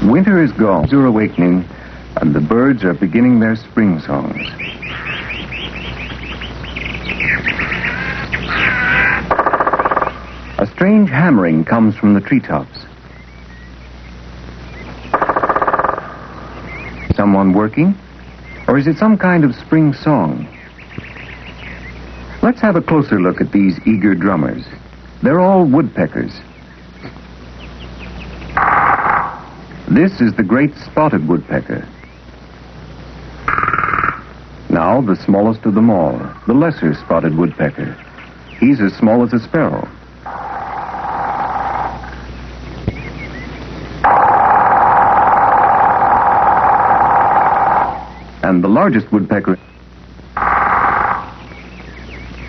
Winter is gone, are awakening, and the birds are beginning their spring songs. A strange hammering comes from the treetops. Someone working? Or is it some kind of spring song? Let's have a closer look at these eager drummers. They're all woodpeckers. This is the great spotted woodpecker. Now the smallest of them all, the lesser spotted woodpecker. He's as small as a sparrow. And the largest woodpecker,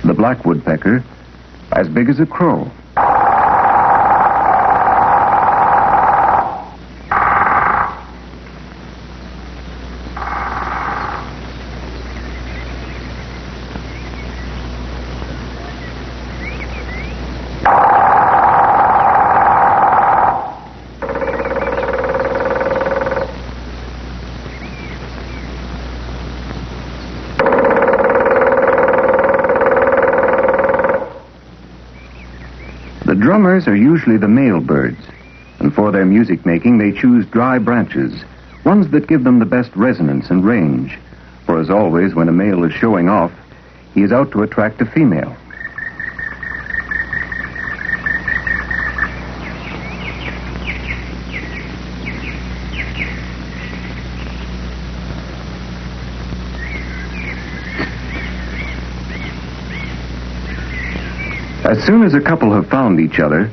the black woodpecker, as big as a crow. The drummers are usually the male birds, and for their music making they choose dry branches, ones that give them the best resonance and range. For as always, when a male is showing off, he is out to attract a female. As soon as a couple have found each other,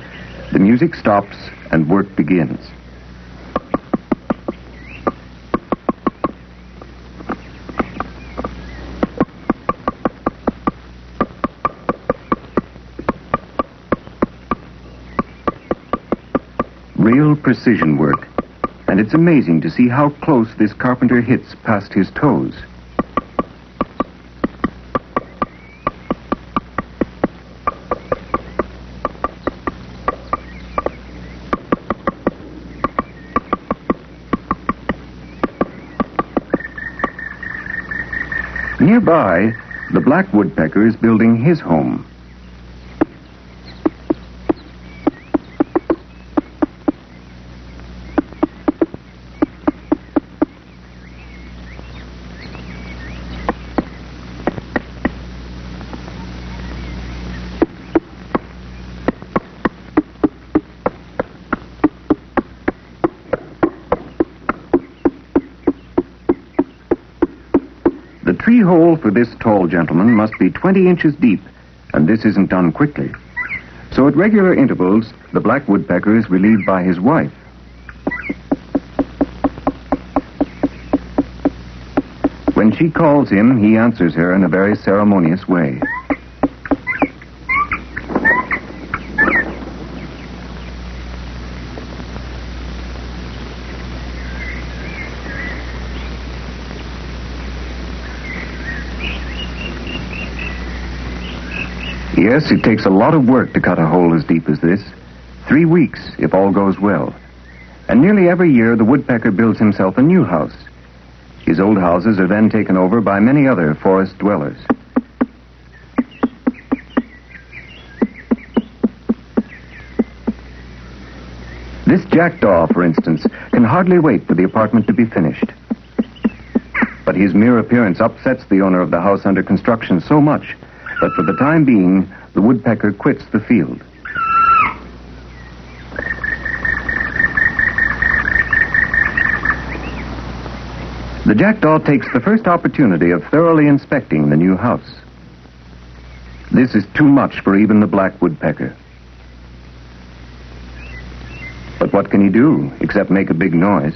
the music stops and work begins. Real precision work, and it's amazing to see how close this carpenter hits past his toes. Nearby, the black woodpecker is building his home. The tree hole for this tall gentleman must be 20 inches deep, and this isn't done quickly. So at regular intervals, the black woodpecker is relieved by his wife. When she calls him, he answers her in a very ceremonious way. Yes, it takes a lot of work to cut a hole as deep as this. 3 weeks, if all goes well. And nearly every year, the woodpecker builds himself a new house. His old houses are then taken over by many other forest dwellers. This jackdaw, for instance, can hardly wait for the apartment to be finished. But his mere appearance upsets the owner of the house under construction so much that for the time being, the woodpecker quits the field. The jackdaw takes the first opportunity of thoroughly inspecting the new house. This is too much for even the black woodpecker. But what can he do except make a big noise?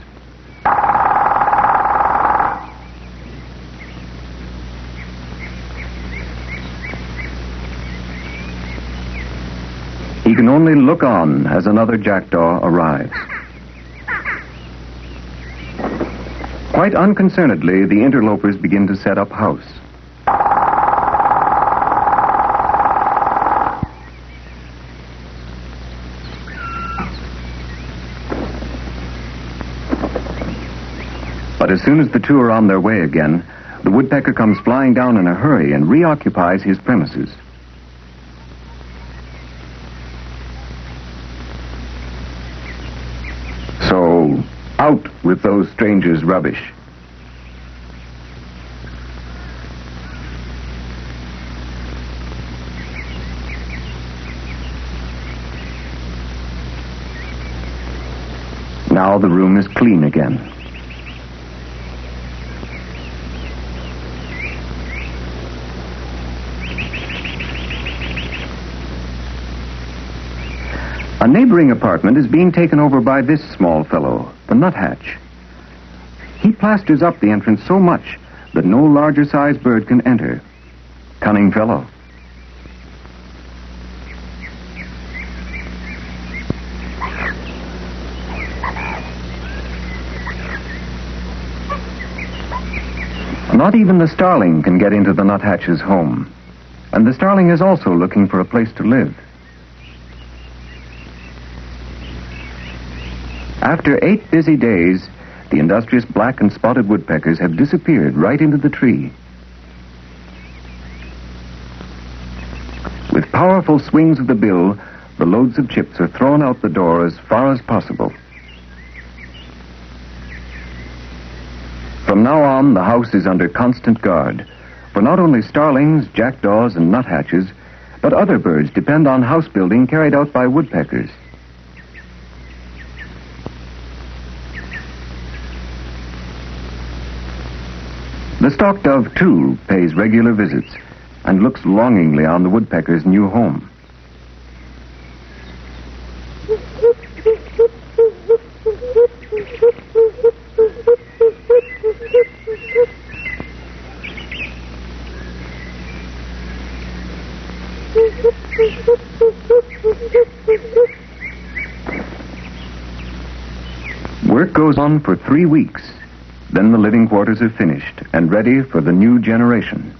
He can only look on as another jackdaw arrives. Quite unconcernedly, the interlopers begin to set up house. But as soon as the two are on their way again, the woodpecker comes flying down in a hurry and reoccupies his premises. So, out with those strangers' rubbish. Now the room is clean again. A neighboring apartment is being taken over by this small fellow, the nuthatch. He plasters up the entrance so much that no larger-sized bird can enter. Cunning fellow. Not even the starling can get into the nuthatch's home. And the starling is also looking for a place to live. After 8 busy days, the industrious black and spotted woodpeckers have disappeared right into the tree. With powerful swings of the bill, the loads of chips are thrown out the door as far as possible. From now on, the house is under constant guard, for not only starlings, jackdaws, and nuthatches, but other birds depend on house building carried out by woodpeckers. The stock dove, too, pays regular visits and looks longingly on the woodpecker's new home. Work goes on for 3 weeks. Then the living quarters are finished and ready for the new generation.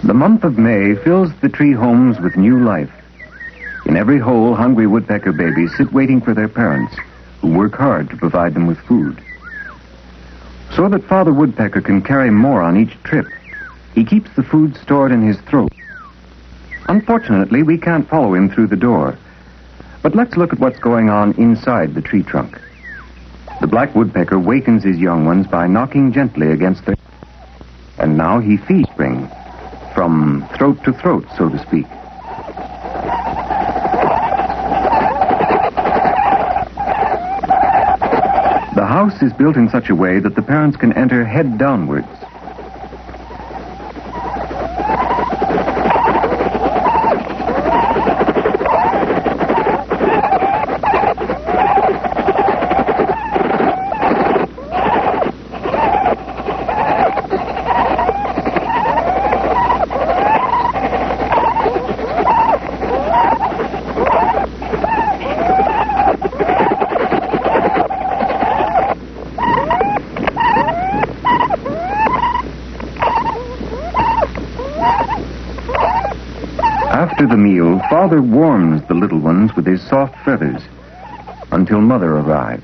The month of May fills the tree homes with new life. In every hole, hungry woodpecker babies sit waiting for their parents, who work hard to provide them with food. So that Father Woodpecker can carry more on each trip, he keeps the food stored in his throat. Unfortunately, we can't follow him through the door. But let's look at what's going on inside the tree trunk. The black woodpecker wakens his young ones by knocking gently against their... And now he feeds spring, from throat to throat, so to speak. The house is built in such a way that the parents can enter head downwards. After the meal, Father warms the little ones with his soft feathers until Mother arrives.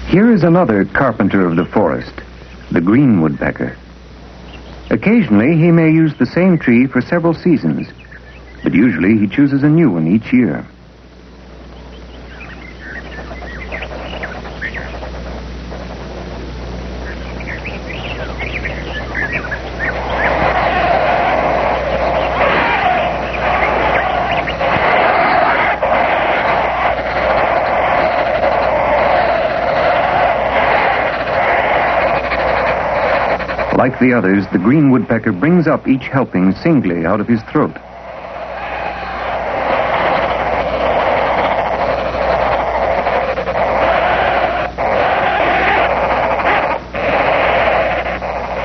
Here is another carpenter of the forest, the green woodpecker. Occasionally, he may use the same tree for several seasons, but usually he chooses a new one each year. Like the others, the green woodpecker brings up each helping singly out of his throat.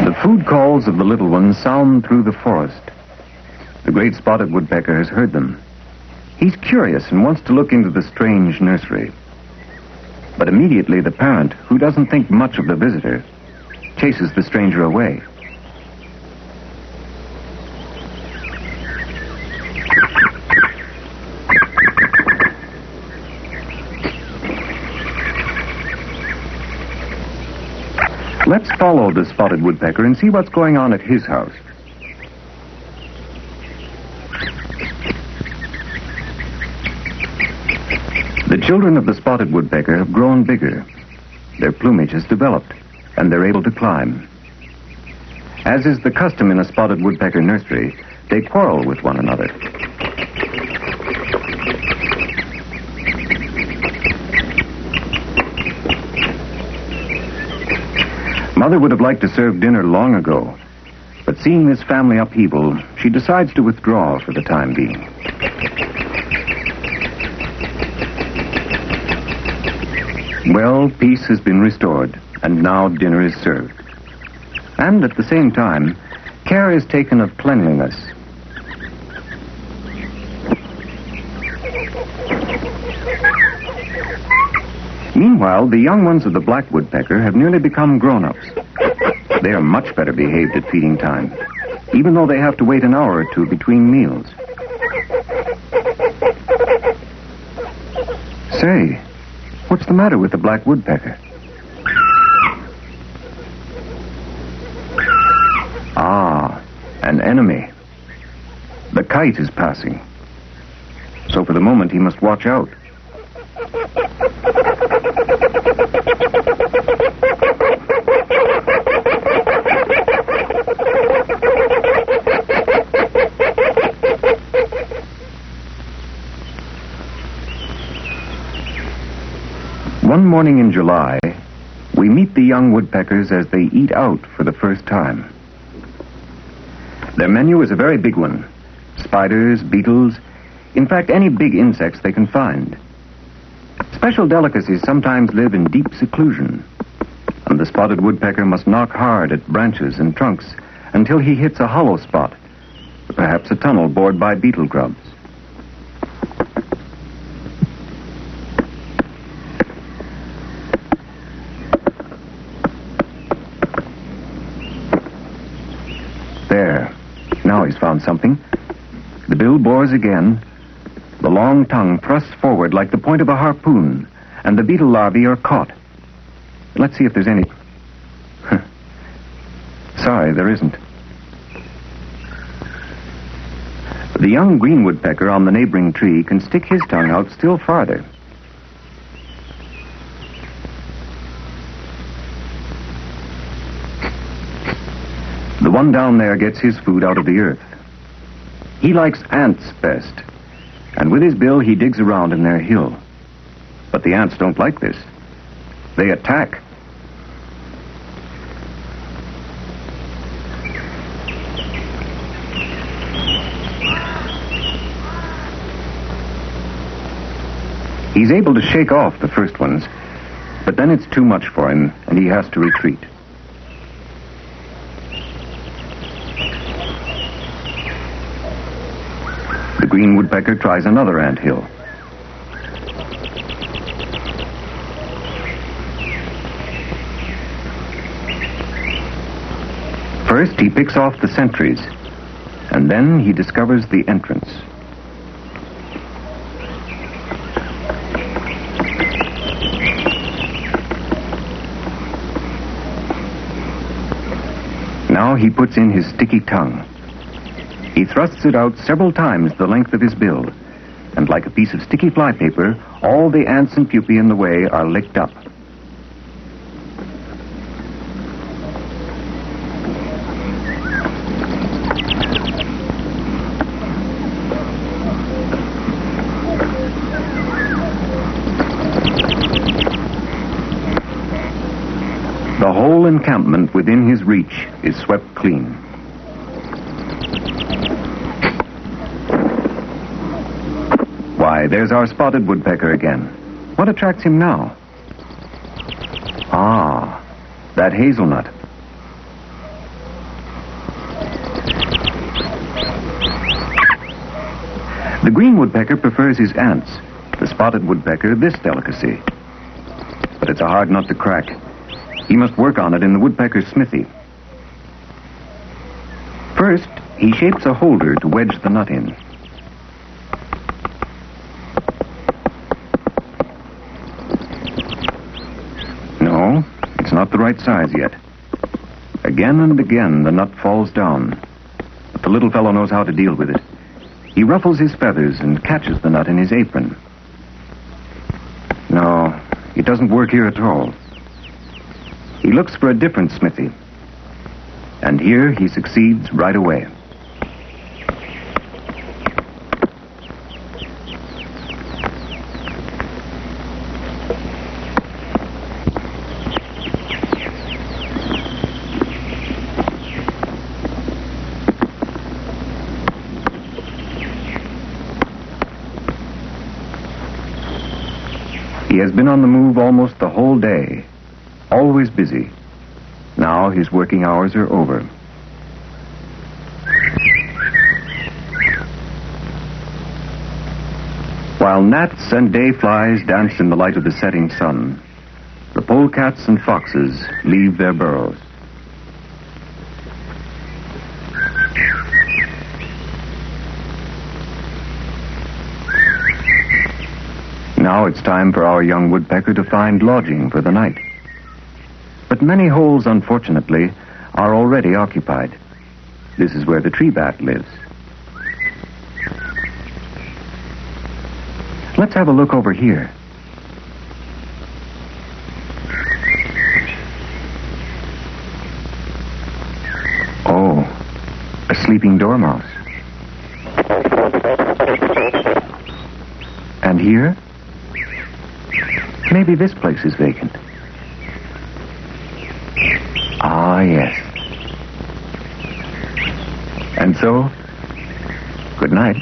The food calls of the little ones sound through the forest. The great spotted woodpecker has heard them. He's curious and wants to look into the strange nursery. But immediately the parent, who doesn't think much of the visitor, chases the stranger away. Let's follow the spotted woodpecker and see what's going on at his house. The children of the spotted woodpecker have grown bigger. Their plumage has developed, and they're able to climb. As is the custom in a spotted woodpecker nursery, they quarrel with one another. Mother would have liked to serve dinner long ago, but seeing this family upheaval, she decides to withdraw for the time being. Well, peace has been restored, and now dinner is served. And at the same time, care is taken of cleanliness. Meanwhile, the young ones of the black woodpecker have nearly become grown-ups. They are much better behaved at feeding time, even though they have to wait an hour or two between meals. Say, what's the matter with the black woodpecker? Ah, an enemy. The kite is passing. So for the moment, he must watch out. One morning in July, we meet the young woodpeckers as they eat out for the first time. Their menu is a very big one. Spiders, beetles, in fact, any big insects they can find. Special delicacies sometimes live in deep seclusion, and the spotted woodpecker must knock hard at branches and trunks until he hits a hollow spot, perhaps a tunnel bored by beetle grubs. There. Now he's found something. The bill bores again. The long tongue thrusts forward like the point of a harpoon, and the beetle larvae are caught. Let's see if there's any... Sorry, there isn't. The young green woodpecker on the neighboring tree can stick his tongue out still farther. The one down there gets his food out of the earth. He likes ants best, and with his bill he digs around in their hill. But the ants don't like this. They attack. He's able to shake off the first ones, but then it's too much for him, and he has to retreat. The green woodpecker tries another ant hill. First, he picks off the sentries, and then he discovers the entrance. Now he puts in his sticky tongue. He thrusts it out several times the length of his bill, and like a piece of sticky flypaper, all the ants and pupae in the way are licked up. The whole encampment within his reach is swept clean. Why, there's our spotted woodpecker again. What attracts him now? Ah, that hazelnut. The green woodpecker prefers his ants. The spotted woodpecker, this delicacy. But it's a hard nut to crack. He must work on it in the woodpecker's smithy. First, he shapes a holder to wedge the nut in. No, it's not the right size yet. Again and again, the nut falls down. But the little fellow knows how to deal with it. He ruffles his feathers and catches the nut in his apron. No, it doesn't work here at all. He looks for a different smithy. And here he succeeds right away. He has been on the move almost the whole day, always busy. Now his working hours are over. While gnats and day flies dance in the light of the setting sun, the polecats and foxes leave their burrows. Now it's time for our young woodpecker to find lodging for the night. But many holes, unfortunately, are already occupied. This is where the tree bat lives. Let's have a look over here. Oh, a sleeping dormouse. And here? Maybe this place is vacant. Ah, yes. And so, good night.